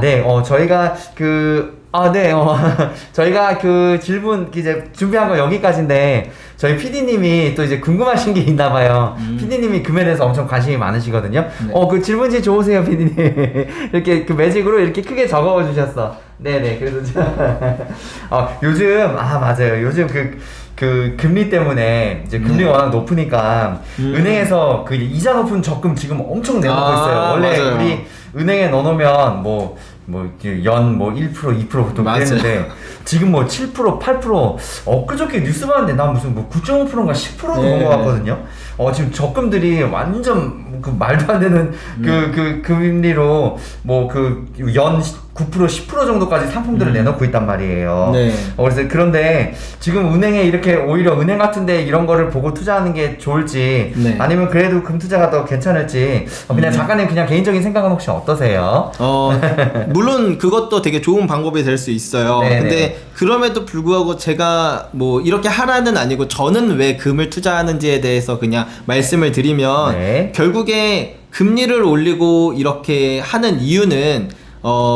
네, 저희가 네, 저희가 질문 이제 준비한 거 여기까지인데, 저희 PD님이 또 이제 궁금하신 게 있나 봐요. PD님이 금에 대해서 엄청 관심이 많으시거든요. 네. 그 질문지 좋으세요, PD님. 이렇게 매직으로 이렇게 크게 적어 주셨어. 네네, 그래서 요즘, 맞아요. 요즘 금리 때문에 이제 금리 가 워낙 높으니까 은행에서 이자 높은 적금 지금 엄청 내놓고 있어요. 원래 맞아요. 우리 은행에 넣어놓으면 연 1%, 2% 보통 그랬는데 지금 7%, 8% 엊그저께 뉴스 봤는데 난 무슨 9.5%인가 10%도 본 것 같거든요. 지금 적금들이 완전 말도 안 되는 금리로 연 9%, 10% 정도까지 상품들을 내놓고 있단 말이에요. 네. 그래서 그런데 지금 은행에 이렇게 오히려 은행 같은데 이런 거를 보고 투자하는 게 좋을지 네. 아니면 그래도 금 투자가 더 괜찮을지 그냥 작가님 그냥 개인적인 생각은 혹시 어떠세요? 물론 그것도 되게 좋은 방법이 될 수 있어요. 네네. 근데 그럼에도 불구하고 제가 이렇게 하라는 아니고 저는 왜 금을 투자하는지에 대해서 그냥 말씀을 드리면 네. 결국에 금리를 올리고 이렇게 하는 이유는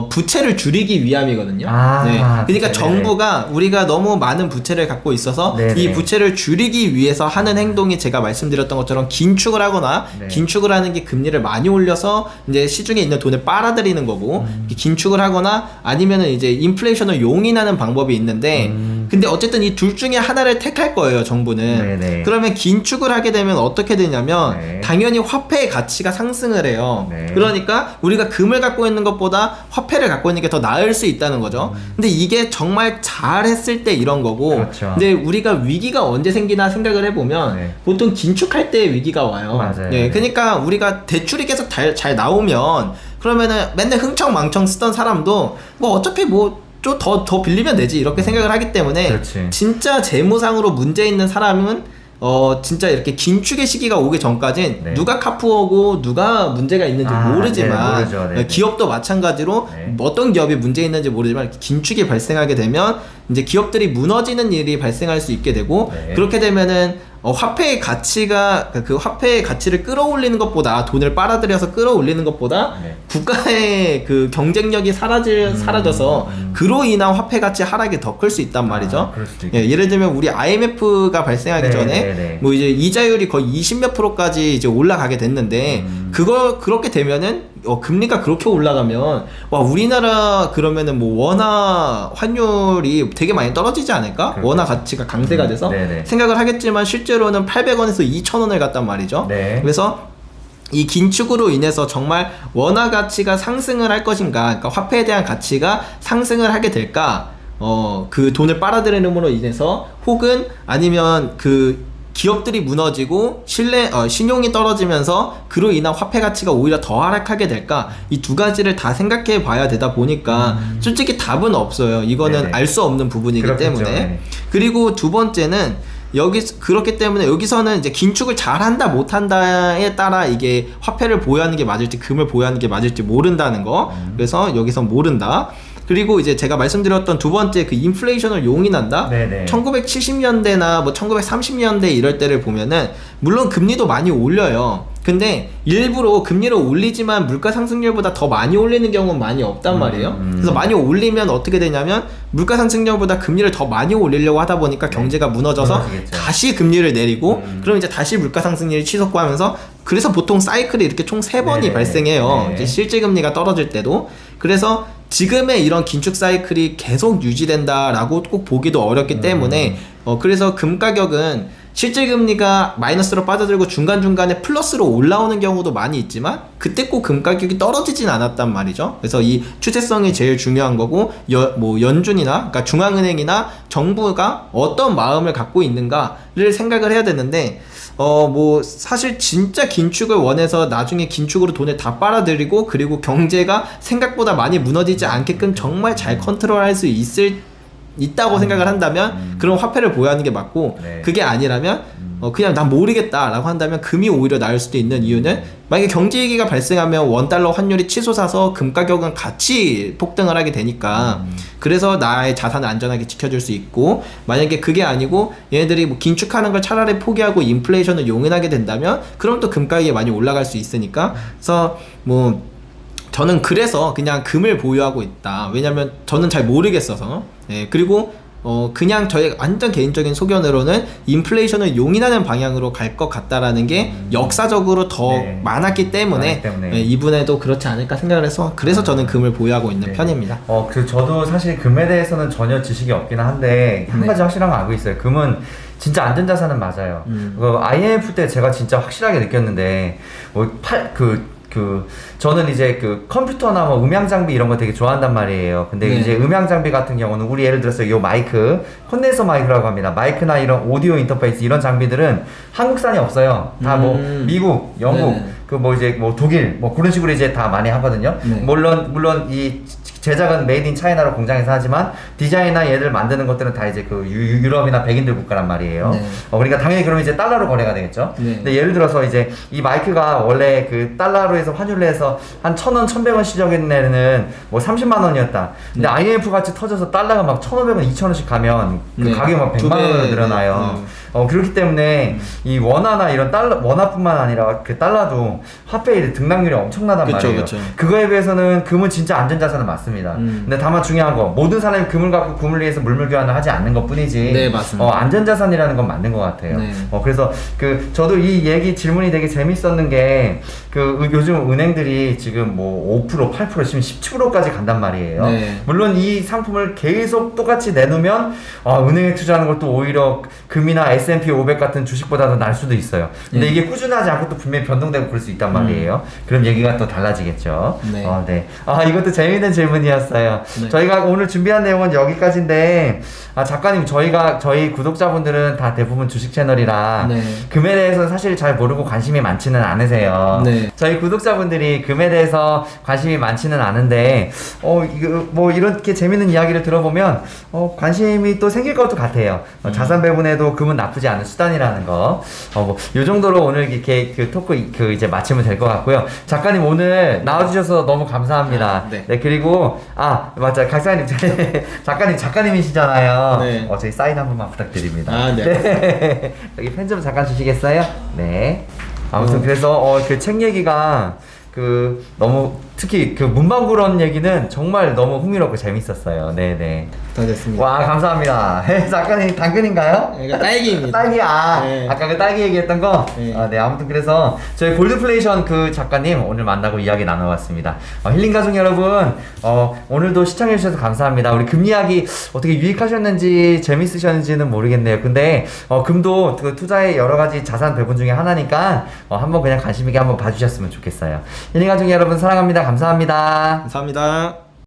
부채를 줄이기 위함이거든요. 네. 그러니까 네네. 정부가 우리가 너무 많은 부채를 갖고 있어서 네네. 이 부채를 줄이기 위해서 하는 행동이 제가 말씀드렸던 것처럼 긴축을 하거나 네. 긴축을 하는 게 금리를 많이 올려서 이제 시중에 있는 돈을 빨아들이는 거고 긴축을 하거나 아니면은 이제 인플레이션을 용인하는 방법이 있는데 근데 어쨌든 이 둘 중에 하나를 택할 거예요, 정부는. 네네. 그러면 긴축을 하게 되면 어떻게 되냐면 네. 당연히 화폐의 가치가 상승을 해요. 네. 그러니까 우리가 금을 갖고 있는 것보다 화폐를 갖고 있는 게 더 나을 수 있다는 거죠. 근데 이게 정말 잘 했을 때 이런 거고 그렇죠. 근데 우리가 위기가 언제 생기나 생각을 해보면 네. 보통 긴축할 때 위기가 와요. 맞아요. 네, 그러니까 우리가 대출이 계속 잘 나오면 그러면은 맨날 흥청망청 쓰던 사람도 어차피 좀 더 빌리면 되지 이렇게 생각을 하기 때문에 그렇지. 진짜 재무상으로 문제 있는 사람은 진짜 이렇게 긴축의 시기가 오기 전까진 네. 누가 카푸어고 누가 문제가 있는지 모르지만 네, 모르죠. 네, 기업도 마찬가지로 네. 어떤 기업이 문제 있는지 모르지만 이렇게 긴축이 발생하게 되면 이제 기업들이 무너지는 일이 발생할 수 있게 되고 네. 그렇게 되면은 화폐의 가치가 그 화폐의 가치를 끌어올리는 것보다 돈을 빨아들여서 끌어올리는 것보다 네. 국가의 그 경쟁력이 사라져서 그로 인한 화폐 가치 하락이 더 클 수 있단 말이죠. 그럴 수도 있겠네. 예를 들면 우리 IMF가 발생하기 네, 전에 네, 네. 이제 이자율이 거의 20몇 %까지 이제 올라가게 됐는데 그렇게 되면은 금리가 그렇게 올라가면 우리나라 그러면은 원화 환율이 되게 많이 떨어지지 않을까? 그렇죠. 원화 가치가 강세가 돼서 네네. 생각을 하겠지만 실제로는 800원에서 2000원을 갔단 말이죠. 네. 그래서 이 긴축으로 인해서 정말 원화 가치가 상승을 할 것인가, 그러니까 화폐에 대한 가치가 상승을 하게 될까, 그 돈을 빨아들이는으로 인해서 혹은 아니면 기업들이 무너지고 신용이 떨어지면서 그로 인한 화폐 가치가 오히려 더 하락하게 될까 이 두 가지를 다 생각해 봐야 되다 보니까 솔직히 답은 없어요. 이거는 네네. 알 수 없는 부분이기 그렇겠죠. 때문에 네. 그리고 두 번째는 그렇기 때문에 여기서는 이제 긴축을 잘한다 못한다에 따라 이게 화폐를 보유하는 게 맞을지 금을 보유하는 게 맞을지 모른다는 거 그래서 여기서 모른다. 그리고 이제 제가 말씀드렸던 두 번째 인플레이션을 용인한다. 네네. 1970년대나 1930년대 이럴 때를 보면은 물론 금리도 많이 올려요. 근데 일부러 금리를 올리지만 물가 상승률보다 더 많이 올리는 경우는 많이 없단 말이에요. 그래서 많이 올리면 어떻게 되냐면 물가 상승률보다 금리를 더 많이 올리려고 하다 보니까 경제가 무너져서 무너지겠죠. 다시 금리를 내리고 그럼 이제 다시 물가 상승률이 치솟고 하면서 그래서 보통 사이클이 이렇게 총 3번이 네. 발생해요. 네. 이제 실질 금리가 떨어질 때도. 그래서 지금의 이런 긴축 사이클이 계속 유지된다라고 꼭 보기도 어렵기 때문에 그래서 금 가격은 실질 금리가 마이너스로 빠져들고 중간중간에 플러스로 올라오는 경우도 많이 있지만 그때 꼭 금 가격이 떨어지진 않았단 말이죠. 그래서 이 추세성이 제일 중요한 거고 연준이나 그러니까 중앙은행이나 정부가 어떤 마음을 갖고 있는가를 생각을 해야 되는데 사실 진짜 긴축을 원해서 나중에 긴축으로 돈을 다 빨아들이고 그리고 경제가 생각보다 많이 무너지지 않게끔 정말 잘 컨트롤할 수 있다고 생각을 한다면 그런 화폐를 보유하는 게 맞고 네. 그게 아니라면 그냥 난 모르겠다 라고 한다면 금이 오히려 나을 수도 있는 이유는 만약에 경제위기가 발생하면 원달러 환율이 치솟아서 금 가격은 같이 폭등을 하게 되니까 그래서 나의 자산을 안전하게 지켜줄 수 있고 만약에 그게 아니고 얘네들이 긴축하는 걸 차라리 포기하고 인플레이션을 용인하게 된다면 그럼 또 금 가격이 많이 올라갈 수 있으니까 그래서 저는 그래서 그냥 금을 보유하고 있다. 왜냐면 저는 잘 모르겠어서. 예, 그리고 그냥 저의 완전 개인적인 소견으로는 인플레이션을 용인하는 방향으로 갈 것 같다라는 게 역사적으로 더 네. 많기 때문에, 예, 이분에도 그렇지 않을까 생각을 해서 그래서 저는 금을 보유하고 있는 네. 편입니다. 저도 사실 금에 대해서는 전혀 지식이 없긴 한데 한 네. 가지 확실한 거 알고 있어요. 금은 진짜 안전자산은 맞아요. IMF 때 제가 진짜 확실하게 느꼈는데 저는 이제 컴퓨터나 뭐 음향 장비 이런 거 되게 좋아한단 말이에요. 근데 네. 이제 음향 장비 같은 경우는 우리 예를 들어서 요 마이크, 콘덴서 마이크라고 합니다. 마이크나 이런 오디오 인터페이스 이런 장비들은 한국산이 없어요. 다 뭐 미국, 영국, 네. 독일 뭐 그런 식으로 이제 다 많이 하거든요. 네. 물론 이 제작은 메이드 인 차이나로 공장에서 하지만 디자인이나 얘들 만드는 것들은 다 이제 유럽이나 백인들 국가란 말이에요. 네. 그러니까 당연히 그러면 이제 달러로 거래가 되겠죠. 네. 근데 예를 들어서 이제 이 마이크가 원래 달러로 해서 환율로 해서 한 1,000원, 1,100원 시절에는 뭐 30만 원이었다. 근데 IMF 같이 터져서 달러가 막 1,500원, 2,000원씩 가면 그 네. 가격이 막 100만 원으로 늘어나요. 그렇기 때문에 이 원화나 이런 원화뿐만 아니라 그 달러도 화폐의 등락률이 엄청나단 그쵸, 말이에요. 그쵸. 그거에 비해서는 금은 진짜 안전자산은 맞습니다. 근데 다만 중요한 거 모든 사람이 금을 갖고 금을 위해서 물물 교환을 하지 않는 것 뿐이지. 네, 맞습니다. 안전자산이라는 건 맞는 것 같아요. 네. 그래서 저도 이 질문이 되게 재밌었는 게 요즘 은행들이 지금 뭐 5%, 8%, 지금 10%까지 간단 말이에요. 네. 물론 이 상품을 계속 똑같이 내놓으면 은행에 투자하는 것도 오히려 금이나 S&P 500 같은 주식보다 더 날 수도 있어요. 근데 네. 이게 꾸준하지 않고 또 분명히 변동되고 그럴 수 있단 말이에요. 그럼 얘기가 또 달라지겠죠. 네. 네. 이것도 재밌는 질문이었어요. 네. 저희가 오늘 준비한 내용은 여기까지인데, 작가님, 저희 구독자분들은 다 대부분 주식 채널이라 네. 금에 대해서 사실 잘 모르고 관심이 많지는 않으세요. 네. 저희 구독자분들이 금에 대해서 관심이 많지는 않은데, 뭐 이렇게 재밌는 이야기를 들어보면, 관심이 또 생길 것도 같아요. 자산 배분에도 금은 나쁘지 않은 수단이라는 거. 요 정도로 오늘 이렇게 토크 이제 마치면 될 것 같고요. 작가님 오늘 나와주셔서 너무 감사합니다. 네. 그리고, 맞아. 작가님, 작가님이시잖아요. 네. 저희 사인 한 번만 부탁드립니다. 네. 여기 펜 좀 잠깐 주시겠어요? 네. 아무튼 그래서 그 책 얘기가 너무 특히 문방구론 얘기는 정말 너무 흥미롭고 재밌었어요. 네네. 다 됐습니다. 와 감사합니다. 작가님 당근인가요? 이거 딸기입니다. 딸기 네. 아까 그 딸기 얘기했던 거. 네. 네 아무튼 그래서 저희 골드플레이션 작가님 오늘 만나고 이야기 나눠봤습니다. 힐링 가족 여러분 오늘도 시청해 주셔서 감사합니다. 우리 금 이야기 어떻게 유익하셨는지 재밌으셨는지는 모르겠네요. 근데 금도 투자의 여러 가지 자산 배분 중에 하나니까 한번 그냥 관심 있게 한번 봐주셨으면 좋겠어요. 힐링 가족 여러분 사랑합니다. 감사합니다. 감사합니다.